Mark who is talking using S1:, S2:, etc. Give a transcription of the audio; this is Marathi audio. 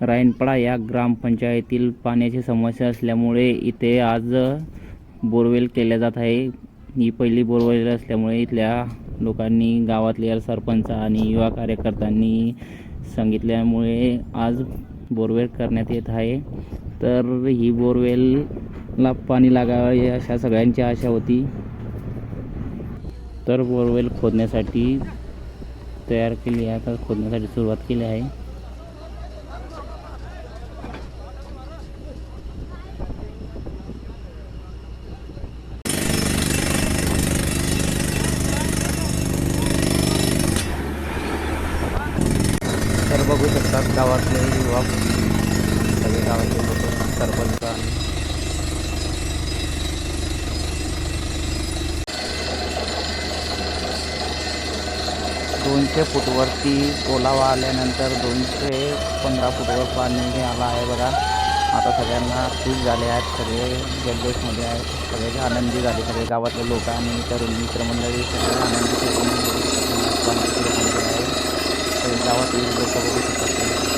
S1: रायनपाडा या ग्रामपंचायतीतील पाण्याची समस्या असल्यामुळे इथे आज बोरवेल केल्या जात आहे। ही पहिली बोरवेल असल्यामुळे इथल्या लोकांनी, गावातल्या सरपंच आणि युवा कार्यकर्त्यांनी सांगितल्यामुळे आज बोरवेल करण्यात येत आहे। तर ही बोरवेलला पाणी लागावे अशा सगळ्यांची आशा होती। तर बोरवेल खोदण्यासाठी तयार केली आहे, आता खोदण्यासाठी सुरुवात केली आहे। तर बघू शकतात गावातले युवक, सगळे गावातले लोक, सरपंच आणि 200 फूटवरती ओलावा आल्यानंतर 215 फूटवर पाणी आलं आहे बघा। आता सगळ्यांना खुश झाले आहेत, सगळे जल्लोषमध्ये आहेत, सगळे आनंदी झाले, सगळे गावातले लोक आणि तरुण मित्रमंडळी सगळे आनंदी आहे। गावातील लोक बघू शकतात।